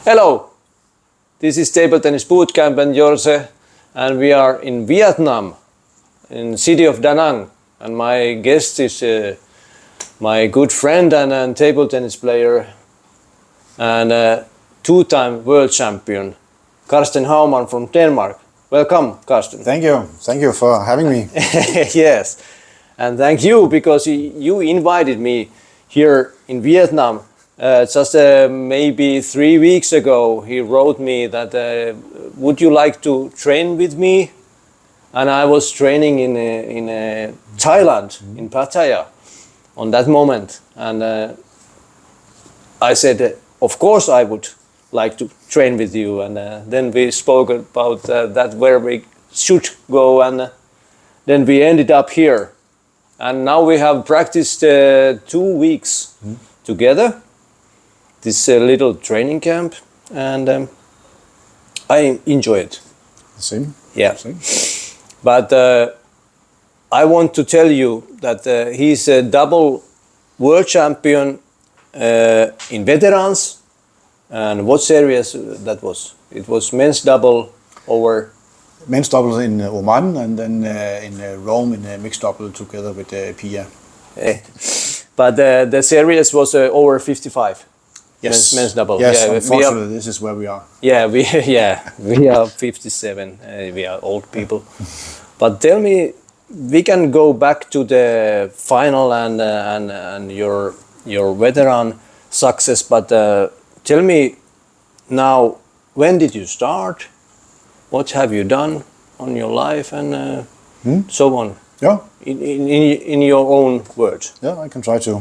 Hello, this is Table Tennis Bootcamp and Jorce, and we are in Vietnam, in the city of Da Nang, and my guest is my good friend and table tennis player and two-time world champion, Karsten Haumann from Denmark. Welcome, Karsten. Thank you for having me. Yes, and thank you because you invited me here in Vietnam. Just maybe 3 weeks ago, he wrote me that would you like to train with me? And I was training in Thailand, in Pattaya, on that moment. And I said, of course I would like to train with you. And then we spoke about that where we should go, and then we ended up here. And now we have practiced 2 weeks together. This little training camp, and I enjoy it. Same. Yeah. Same. But I want to tell you that he's a double world champion in veterans. And what series that was? It was men's double over... Men's double in Oman, and then in Rome in mixed double together with Pia. But the series was over 55. Yes. Men's double. Yes, Yeah, unfortunately, this is where we are. Yeah, we are 57. We are old people. But tell me, we can go back to the final and your veteran success. But tell me now, when did you start? What have you done on your life and so on? Yeah. In your own words. Yeah, I can try to.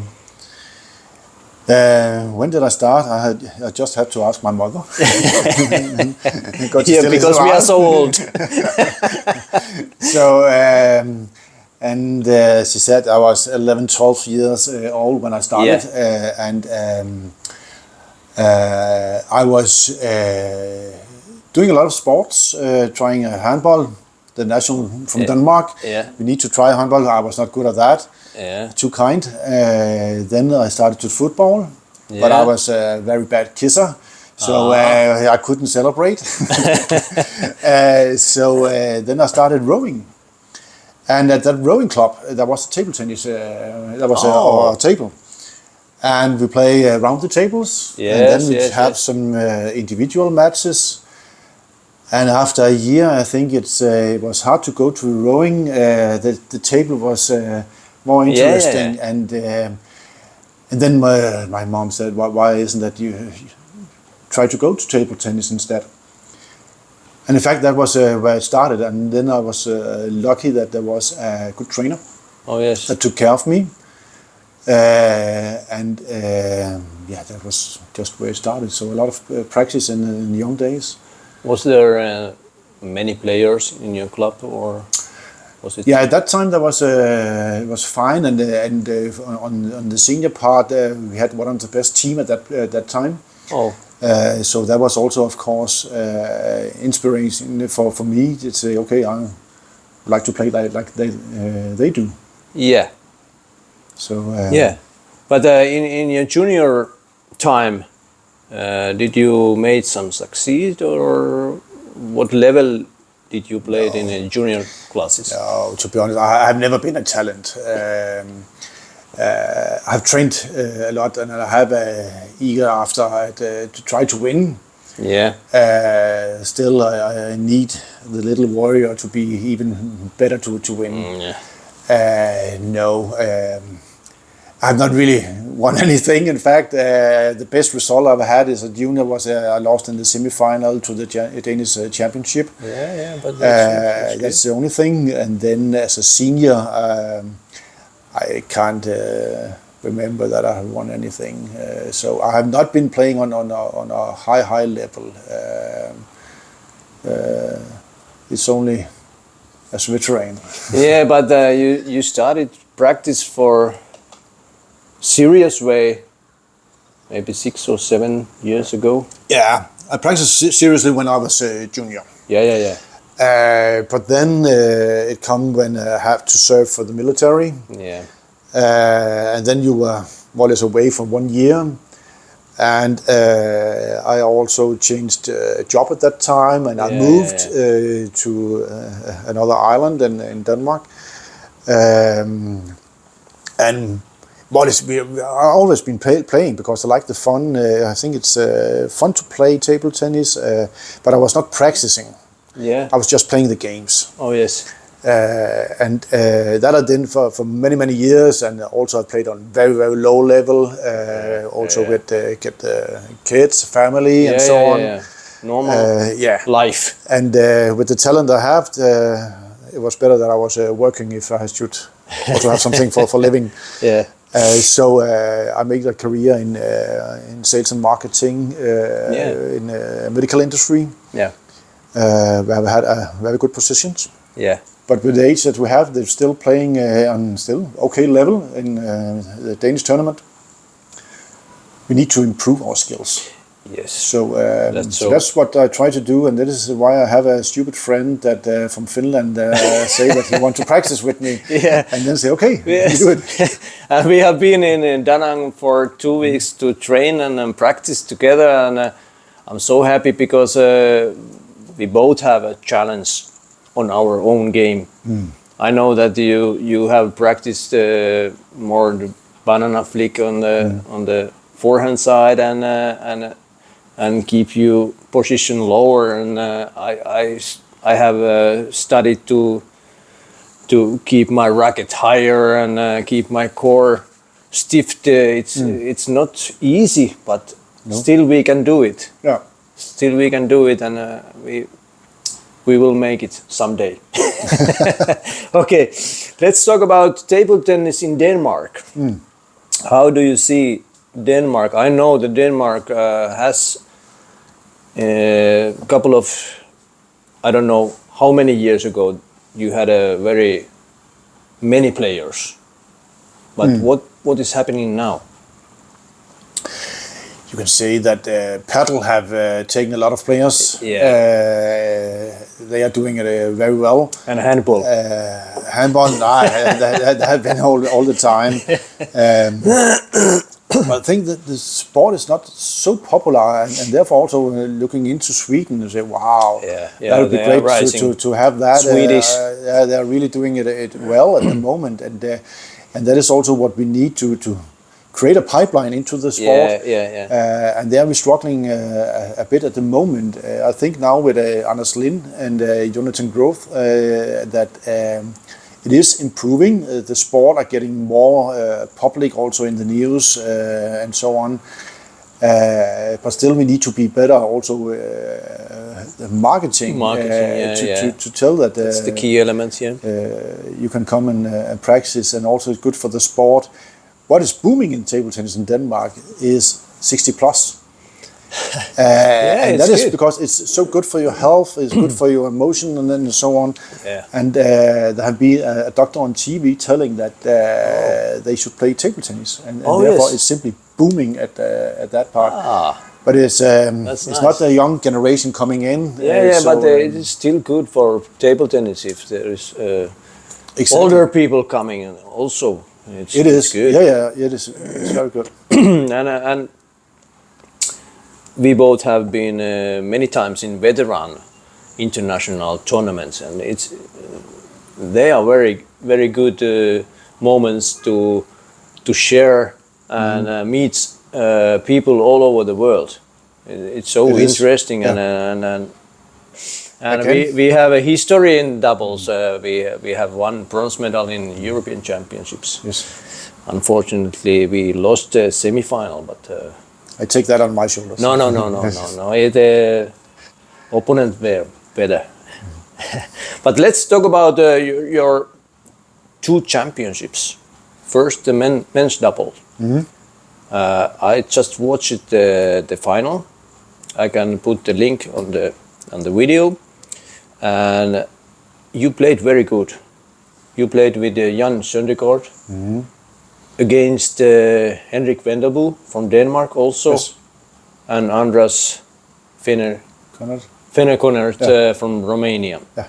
When did I start? I just had to ask my mother. Yeah, because we are so old. So, she said I was 11, 12 years old when I started. Yeah. I was doing a lot of sports, trying handball, the national from Denmark. Yeah. We need to try handball. I was not good at that. Yeah. Too kind. Then I started to football, but I was a very bad kisser, so I couldn't celebrate. Then I started rowing, and at that rowing club there was a table tennis. There was a table, and we play around the tables, and then we have some individual matches. And after a year, I think it was hard to go to rowing. The table was more interesting, and then my mom said, "Why isn't that you try to go to table tennis instead?" And in fact, that was where it started. And then I was lucky that there was a good trainer. Oh yes. That took care of me, that was just where it started. So a lot of practice in the young days. Was there many players in your club, or was it? Yeah, at that time there was it was fine, and on the senior part we had one of the best team at that time. Oh. So that was also, of course, inspiration for me to say, okay, I would like to play like they do. Yeah. So yeah, but in your junior time. Did you made some succeed, or what level did you play in the junior classes? No, to be honest, I have never been a talent. I've trained a lot, and I have eager after to try to win. Yeah. Still, I need the little warrior to be even better to win. No. I've not really won anything. In fact, the best result I've had as a junior was I lost in the semi-final to the Danish championship. Yeah, but that's the only thing. And then as a senior, I can't remember that I have won anything. So I have not been playing on a high level. It's only as veteran. Yeah, but you started practice for serious way maybe 6 or 7 years ago. Yeah, I practiced seriously when I was junior. Yeah. But then it come when I have to serve for the military. Yeah. And then you were more or less away for 1 year. And I also changed job at that time, and I moved to another island in Denmark. And I've always been playing because I like the fun. I think it's fun to play table tennis, but I was not practicing. Yeah. I was just playing the games. Oh, yes. And that I did for many years, and also I played on very, very low level, with get kids, family, and so on. Yeah. Normal life. And with the talent I have, it was better that I was working if I should also have something for living. Yeah. So I made a career in sales and marketing in medical industry. Yeah. Where I've had very good positions. Yeah. But with the age that we have, they're still playing on still okay level in the Danish tournament. We need to improve our skills. Yes. So that's what I try to do, and that is why I have a stupid friend that from Finland say that he wants to practice with me. Yeah. And then say, okay, yes. you do it. And we have been in Da Nang for 2 weeks to train and practice together, and I'm so happy because we both have a challenge on our own game. I know that you have practiced more the banana flick on the forehand side and keep you position lower, and I have studied to keep my racket higher and keep my core stiff. It's not easy, but still we can do it. Yeah. Still we can do it, and we will make it someday. Okay, let's talk about table tennis in Denmark. How do you see Denmark? I know that Denmark has a couple of, I don't know how many years ago you had a very many players, but what is happening now? You can say that paddle have taken a lot of players. Yeah. They are doing it very well. And handball. Handball, that have been all the time. But I think that the sport is not so popular, and therefore also looking into Sweden and say, wow, that would be great to have that. Swedish. They're really doing it well at the moment, and that is also what we need to create a pipeline into the sport. And there we're struggling a bit at the moment. I think now with Anders Lind and Jonathan Groth that it is improving. The sport are getting more public also in the news and so on. But still we need to be better also the marketing to tell that that's the key element here. You can come and practice, and also it's good for the sport. What is booming in table tennis in Denmark is 60 plus. And that is because it's so good for your health, it's good for your emotion, and then so on. Yeah. And there have been a doctor on TV telling that they should play table tennis, and therefore it's simply booming at that part. But it's not the young generation coming in. But it is still good for table tennis if there is older people coming in also. It is good. It is. It's very good. and we both have been many times in veteran international tournaments, and they are very, very good moments to share and meet people all over the world. It's so interesting, and we have a history in doubles. We have won bronze medal in European Championships. Yes. Unfortunately, we lost the semi-final, but I take that on my shoulders. No. The opponent were better. But let's talk about your two championships. First, the men's double. I just watched the final. I can put the link on the video. And you played very good. You played with Jan Søndergaard against Henrik Vendelbo from Denmark also, and Andras Fener-Konert from Romania. Yeah.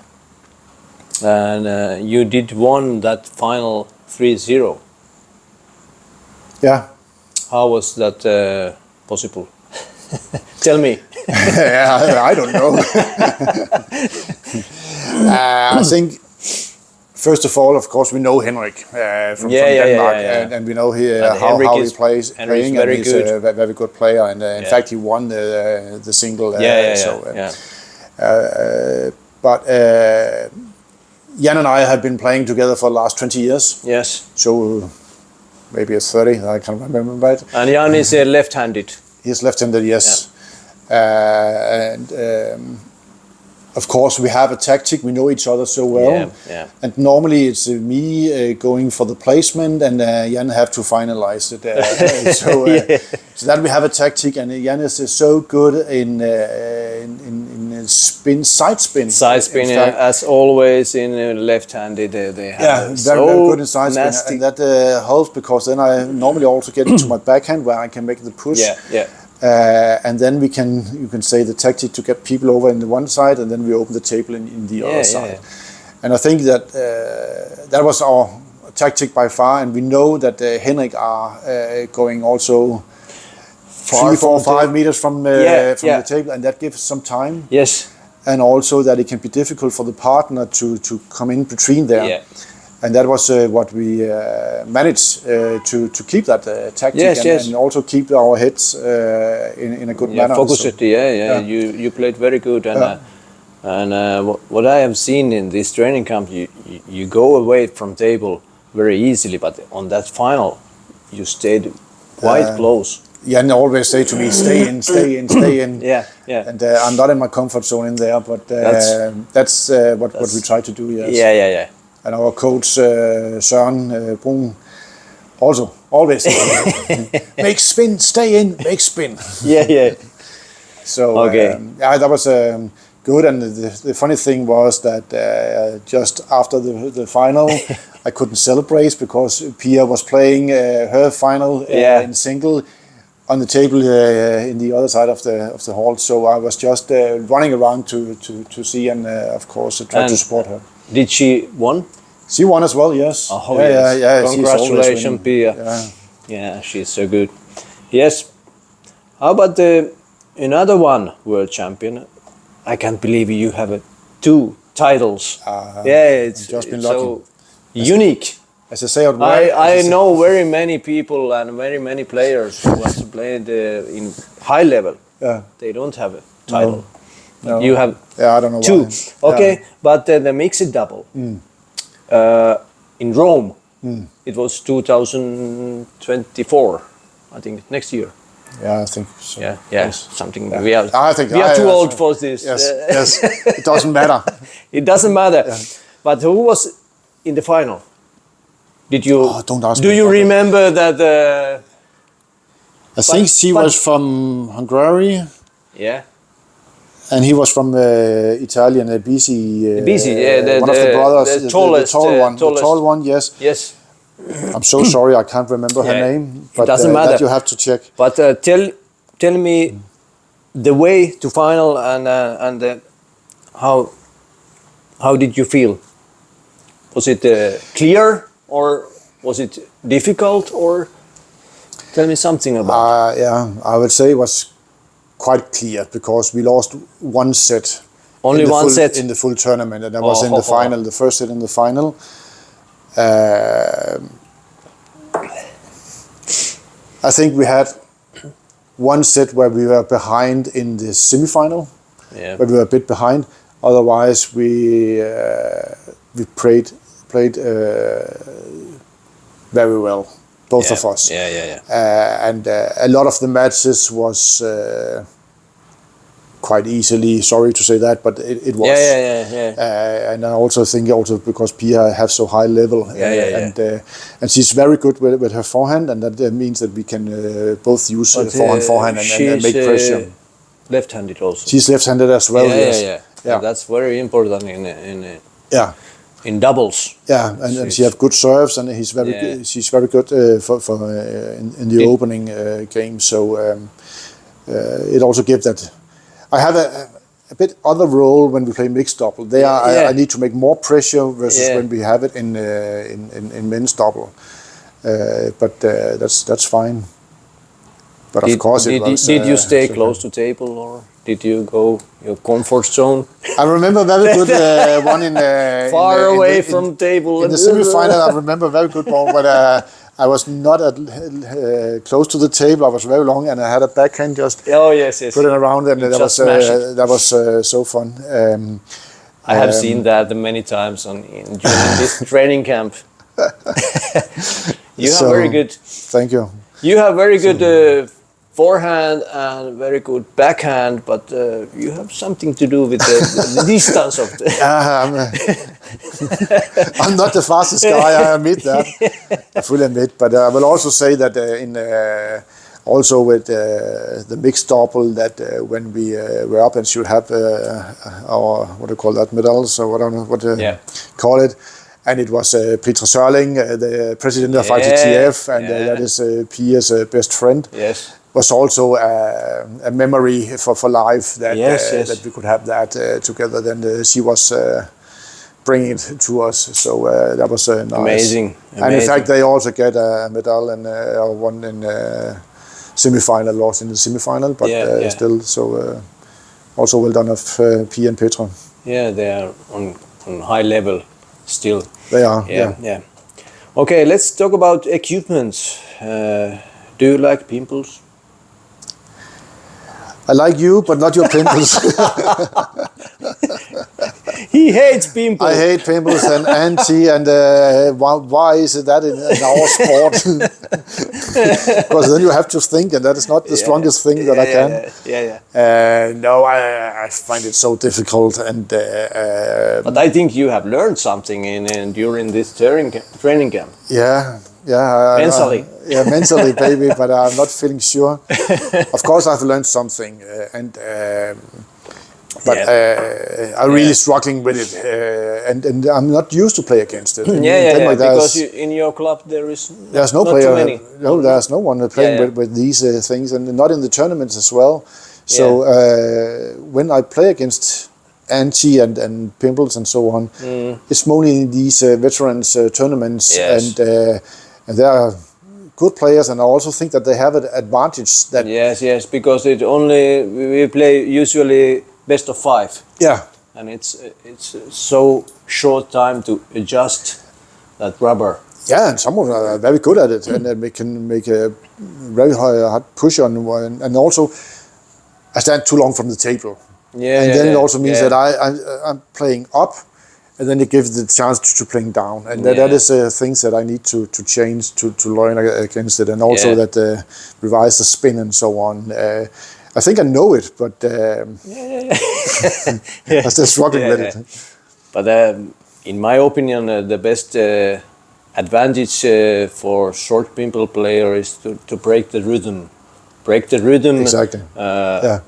And you did won that final 3-0. Yeah. How was that possible? Tell me. I don't know. I think, first of all, of course, we know Henrik from Denmark, and we know how he plays. Henrik's playing, very and he's good. a very good player. And in fact, he won the single. But Jan and I have been playing together for the last 20 years. Yes. So maybe it's 30, I can't remember, right? And Jan is left-handed. He's left-handed, yes. Of course, we have a tactic. We know each other so well. And normally it's me going for the placement, and Jan have to finalize it. So that we have a tactic, and Jan is so good in side spin. Side spin, as always in left-handed. They have very good in side spin, and that helps because then I normally also get into my backhand where I can make the push. And then you can say the tactic to get people over in the one side, and then we open the table in the other side. And I think that that was our tactic by far, and we know that Henrik are going also 3, 4, 5 meters from the table, and that gives some time. Yes. And also that it can be difficult for the partner to come in between there. Yeah. And that was what we managed to keep that tactic and also keep our heads in a good manner. Focus it, You played very good, and what I have seen in this training camp, you go away from table very easily, but on that final, you stayed quite close. Jan always say to me, stay in, stay in, stay in. And I'm not in my comfort zone in there, but that's what we try to do. Yes. And our coach Søren Brun also always make spin, stay in, make spin. So that was good. And the funny thing was that just after the final, I couldn't celebrate because Pia was playing her final in single on the table in the other side of the hall. So I was just running around to see and of course try to support her. Did she won? She won as well, yes. Congratulations, Pia. Yeah, she's so good. Yes. How about another one, world champion? I can't believe you have 2 titles. It's just been so unique. As I say, I know very many people and very many players who have played in high level. They don't have a title. No. You have I don't know 2. Why. Okay, but the mixed double in Rome, it was 2024, I think, next year. Yeah, I think so. Something. Yeah. We are too old for this. Yes. It doesn't matter. It doesn't matter. But who was in the final? Did you? Don't ask do me you remember that? I think she was from Hungary. Yeah. And he was from Italian, BC. One of the brothers, the tallest, the tall one. Yes. Yes. I'm so sorry, I can't remember her name. But it doesn't matter. That you have to check. But tell me the way to final and how did you feel? Was it clear or was it difficult? Or tell me something about. I would say it was quite clear because we lost 1 set. Only one set in the full tournament, and that was in the final, the first set in the final. I think we had 1 set where we were behind in the semi-final, where we were a bit behind. Otherwise, we played very well, both of us. And a lot of the matches was quite easily. Sorry to say that, but it was. And I also think because Pia have so high level, and she's very good with her forehand, and that means that we can both use forehand and make pressure. Left-handed also. She's left-handed as well. Yeah. That's very important in doubles. And she have good serves, and he's very good. She's very good in the opening game. So it also gives that. I have a bit other role when we play mixed double. I need to make more pressure versus when we have it in men's double. But that's fine. But of course, it was. Did you stay close to table, or did you go your comfort zone? I remember very good one in far away from table. In the semi-final, I remember very good one, but I was not close to the table. I was very long, and I had a backhand just put it around, and that was so fun. I have seen that many times during this training camp. You have very good. Thank you. You have very good forehand and very good backhand, but you have something to do with the distance of the. I'm not the fastest guy. I admit that. I fully admit, but I will also say that also with the mixed double, that when we were up and should have our what do you call that, medals or whatever call it. And it was Peter Sørling, the president of ITTF, and that is Pia's best friend. Yes. Was also a memory for life that that we could have that together. Then she was bringing it to us, so that was nice. Amazing. And in fact, they also get a medal and won in semi-final, lost in the semi-final, but still. So also well done of Pia and Petra. Yeah, they are on high level still. They are. Yeah. Okay, let's talk about equipment. Do you like pimples? I like you, but not your pimples. He hates pimples. I hate pimples and anti, and why is it that in our sport? Because then you have to think, and that is not the strongest thing that I can. No, I find it so difficult, and. But I think you have learned something during this training camp. Yeah. Mentally. Mentally, baby, but I'm not feeling sure. Of course, I've learned something, but I'm really struggling with it, and I'm not used to play against it. Because in your club there's no not player. Too many. No, there's no one playing with these things, and not in the tournaments as well. So when I play against anti and pimples and so on, it's mainly in these veterans tournaments, and there are good players, and I also think that they have an advantage. That yes, because we play usually best of 5. Yeah, and it's so short time to adjust that rubber. Yeah, and some of them are very good at it, and they can make a very hard push on one, and also I stand too long from the table. And then it also means that I'm playing up, and then it gives the chance to playing down, and that is things that I need to change to learn against it, and also that revise the spin and so on. I think I know it, but I'm still struggling with it. But in my opinion, the best advantage for short pimple player is to break the rhythm. Break the rhythm exactly.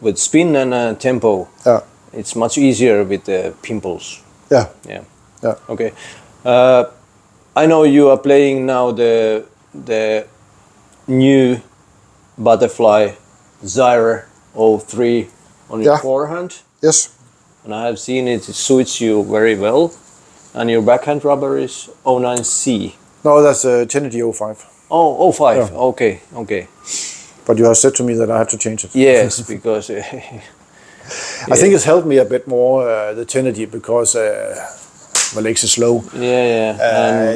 With spin and tempo. Yeah. It's much easier with the pimples. Yeah. Okay. I know you are playing now the new butterfly Zyre 03 on your forehand. Yes. And I have seen it suits you very well. And your backhand rubber is 09C. No, that's Trinity 05. Oh, 05. Yeah. Okay. But you have said to me that I have to change it. Yes, because I think it's helped me a bit more the Trinity because my legs are slow.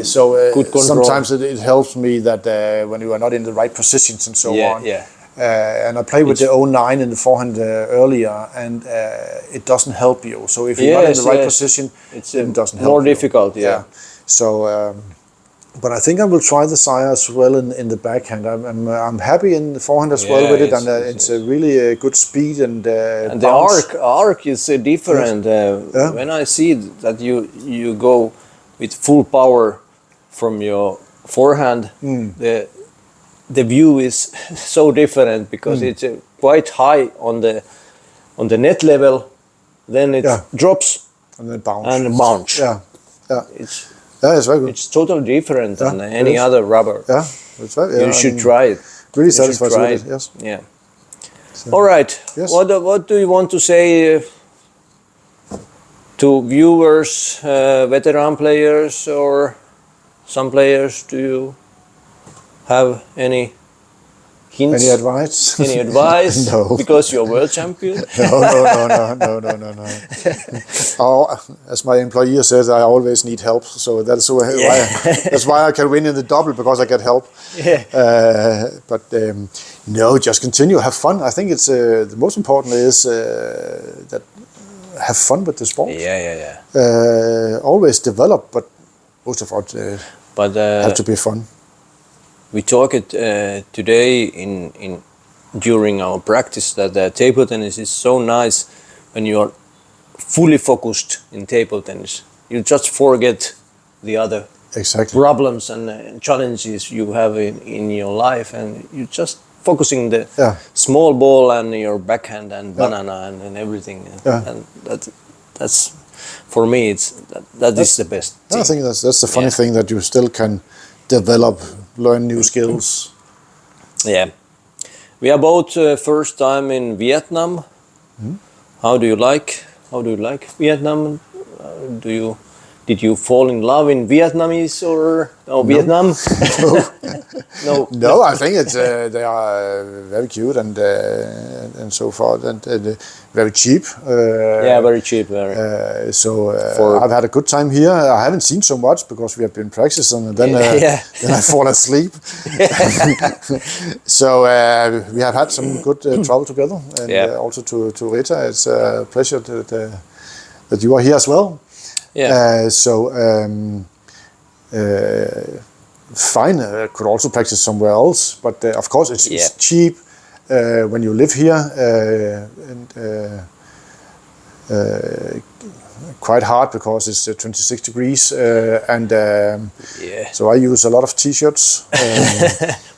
So good control. Sometimes it helps me that when you are not in the right positions and so on. And I played with the 09 in the forehand earlier, and it doesn't help you. So if you're not in the right position, it doesn't help you. More difficult. So. But I think I will try the Zyre as well in the backhand. I'm happy in the forehand as well with it, and it's a really good speed and the arc is different. When I see that you go with full power from your forehand, the view is so different because it's quite high on the net level, then it drops and then bounce. It's very good. It's totally different than any other rubber. Yeah, that's right. You should try it. Really satisfied with it. Yes. Yeah. So, all right. Yes. What do you want to say to viewers, veteran players, or some players? Do you have any hints? Any advice? Any advice? No. Because you're world champion? No. Oh, as my employer says, I always need help. So that's why I can win in the double, because I get help. Yeah. No, just continue, have fun. I think it's the most important is that have fun with the sport. Yeah. Always develop, but most of all, have to be fun. We talked today during our practice that table tennis is so nice when you are fully focused in table tennis. You just forget the other problems and challenges you have in your life, and you just focusing the small ball and your backhand and banana and everything. And that's for me, that is the best thing. I think that's the funny thing, that you still can develop, learn new skills. Yeah. We are both first time in Vietnam. How do you like Vietnam? Did you fall in love in Vietnamese or Vietnam? No, I think it's they are very cute and so forth, and very cheap. Very cheap. I've had a good time here. I haven't seen so much because we have been practicing, and then then I fall asleep. So we have had some good travel together, and also to Rita. It's a pleasure that you are here as well. Fine. Could also practice somewhere else, but of course it's cheap when you live here, and quite hard because it's 26 degrees, and so I use a lot of t-shirts.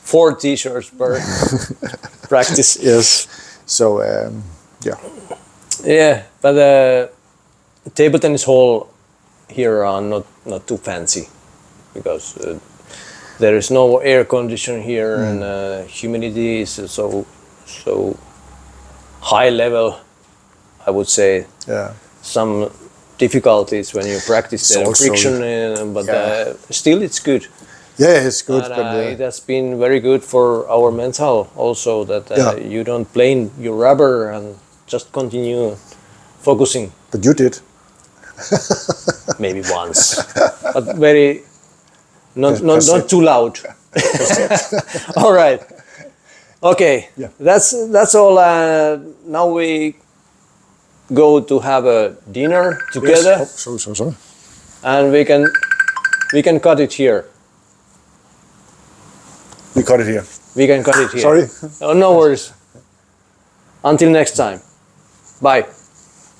4 t-shirts per practice. Yes. So but table tennis hall here are not too fancy, because there is no air condition here, and humidity is so high level. I would say some difficulties when you practice the friction, but still it's good. Yeah, it's good. And, it has been very good for our mental also, that you don't plane your rubber and just continue focusing. But you did. Maybe once, but not too loud. All right. Okay. Yeah. That's all. Now we go to have a dinner together. Yes. Oh, sorry. And we can cut it here. We cut it here. We can cut it here. Sorry. Oh, no worries. Until next time. Bye.